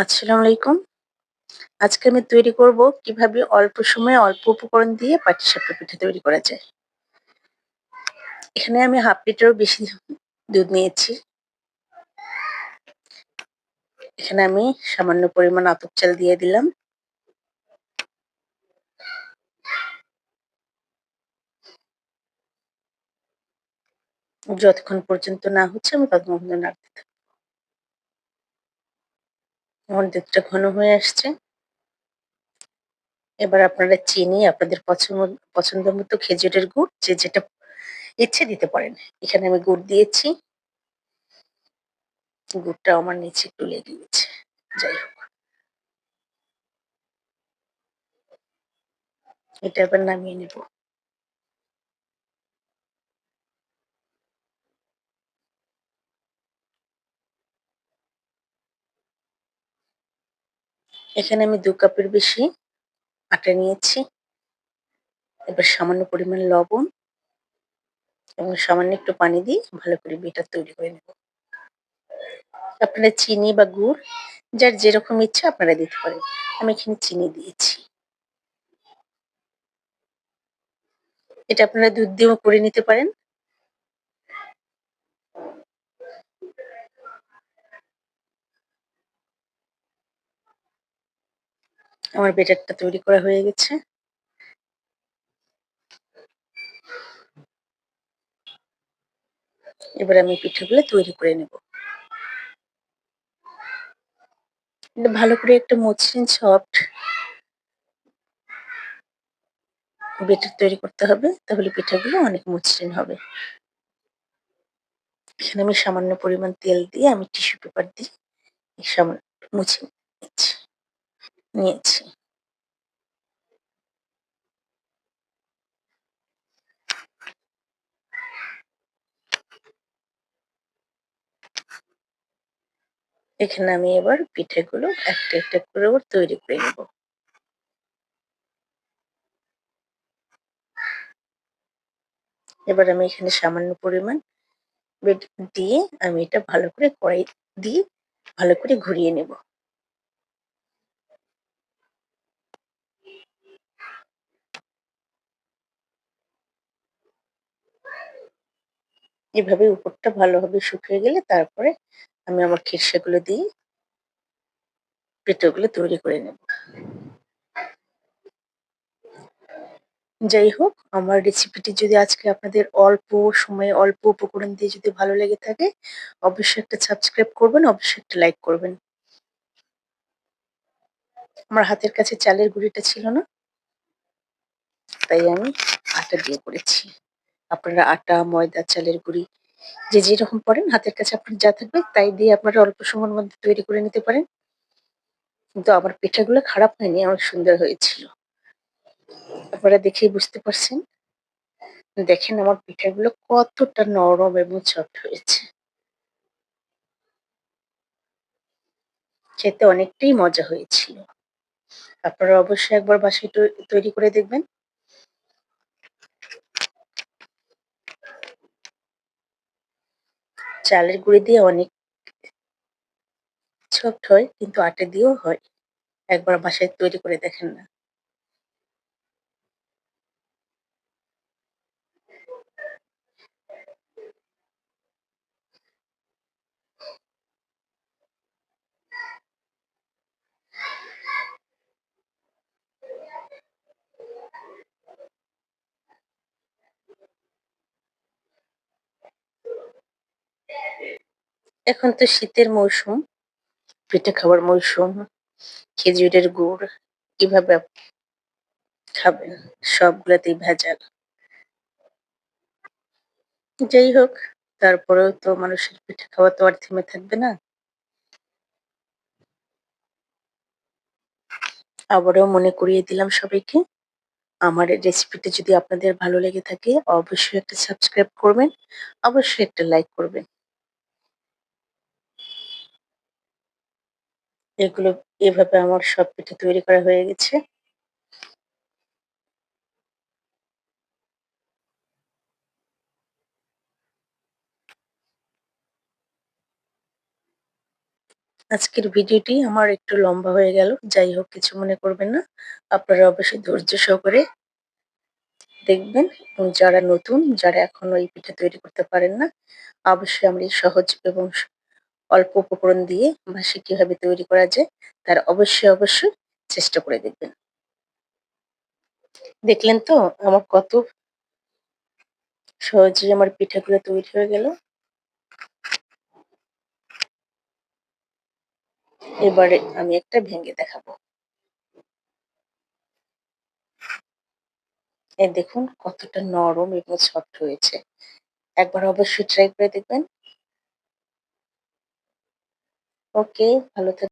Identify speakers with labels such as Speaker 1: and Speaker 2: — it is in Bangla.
Speaker 1: আসসালামু আলাইকুম। আজকে আমি তৈরি করব কিভাবে অল্প সময়ে অল্প উপকরণ দিয়ে পাটিসাপটা পিঠা তৈরি করা যায়। এখানে আমি 1/2 লিটারও বেশি দুধ নিয়েছি। এখানে আমি সামান্য পরিমাণ আতপ চাল দিয়ে দিলাম। যতক্ষণ পর্যন্ত না হচ্ছে আমি ততক্ষণ পর্যন্ত নাড়তে থাকবো। আমার দুধটা ঘন হয়ে আসছে। এবার আপনারা চিনি আপনাদের পছন্দ মতো খেজুরের গুড় যে যেটা ইচ্ছে দিতে পারেন। এখানে আমি গুড় দিয়েছি। গুড়টা আমার নিচে একটু লেগে গেছে। যাই হোক, এটা এবার নামিয়ে নেব। এখানে আমি ২ কাপের বেশি আটা নিয়েছি। এবার সামান্য পরিমাণ লবণ এবং সামান্য একটু পানি দিয়ে ভালো করে বেটার তৈরি করে নেব। আপনারা চিনি বা গুড় যার যেরকম ইচ্ছা আপনারা দিতে পারেন। আমি এখানে চিনি দিয়েছি। এটা আপনারা দুধ দিয়েও করে নিতে পারেন। আমার বেটারটা তৈরি করা হয়ে গেছে। এবার আমি পিঠাগুলো তৈরি করে নেব। এটা ভালো করে একটা মসৃণ সফট বেটার তৈরি করতে হবে। তাহলে পিঠাগুলো অনেক মসৃণ হবে। এখানে আমি সামান্য পরিমাণ তেল দিয়ে আমি টিস্যু পেপার দিয়ে সামান্য মুছে নিয়েছি। এখানে আমি এবার পিঠাগুলো একটা করে ওর তৈরি করে নেব। এবার আমি এখানে সামান্য পরিমাণ বেট দিয়ে আমি এটা ভালো করে কড়াই দিয়ে ভালো করে ঘুরিয়ে নেব। এভাবে উপরটা ভালোভাবে শুকিয়ে গেলে তারপরে আমি আমার খেরসাগুলো দিয়ে পিঠাগুলো তৈরি করে নেব। যাই হোক, আমার রেসিপিটি যদি আজকে আপনাদের অল্প সময়ে অল্প উপকরণ দিয়ে যদি ভালো লেগে থাকে, অবশ্যই একটা সাবস্ক্রাইব করবেন, অবশ্যই একটা লাইক করবেন। আমার হাতের কাছে চালের গুঁড়িটা ছিল না, তাই আমি আটা দিয়ে করেছি। আপনারা আটা, ময়দা, চালের গুঁড়ি যে যেরকম পারেন হাতের কাছে আপনার যা থাকবে তাই দিয়ে আপনারা অল্প সময়ের মধ্যে তৈরি করে নিতে পারেন। কিন্তু আমার পিঠাগুলো খারাপ হয়নি, অনেক সুন্দর হয়েছিল। আপনারা দেখেই বুঝতে পারছেন। দেখেন আমার পিঠাগুলো কতটা নরম এবং সফট হয়েছে। খেতে অনেকটাই মজা হয়েছিল। আপনারা অবশ্যই একবার বাসায় তৈরি করে দেখবেন। চালের গুঁড়ি দিয়ে অনেক সফট হয় কিন্তু আটা দিয়েও হয়। একবার বাসায় তৈরি করে দেখেন না। এখন তো শীতের মৌসুম, পিঠে খাওয়ার মৌসুম। খেজুরের গুড় কিভাবে খাবেন? সবগুলাতেই ভেজাল। যাই হোক, তারপরেও তো মানুষের পিঠে খাওয়া তো আর থেমে থাকবে না। আবারও মনে করিয়ে দিলাম সবাইকে, আমার এই রেসিপিটা যদি আপনাদের ভালো লেগে থাকে অবশ্যই একটা সাবস্ক্রাইব করবেন, অবশ্যই একটা লাইক করবেন। এগুলো এভাবে আমার সব পিঠে তৈরি করা হয়ে গেছে। আজকের ভিডিওটি আমার একটু লম্বা হয়ে গেল। যাই হোক কিছু মনে করবেন না। আপনারা অবশ্যই ধৈর্য সহকারে দেখবেন এবং যারা নতুন, যারা এখনো এই পিঠা তৈরি করতে পারেন না, অবশ্যই আমার এই সহজ এবং অল্প উপকরণ দিয়ে বাসায় কিভাবে তৈরি করা যায় তারা অবশ্যই চেষ্টা করে দেখবেন। দেখলেন তো আমার কত সহজেই আমার পিঠাগুলো তৈরি হয়ে গেল। এবারে আমি একটা ভেঙে দেখাবো। এই দেখুন কতটা নরম এবং সফট হয়েছে। একবার অবশ্যই ট্রাই করে দেখবেন। ওকে, ভালো থাকবেন।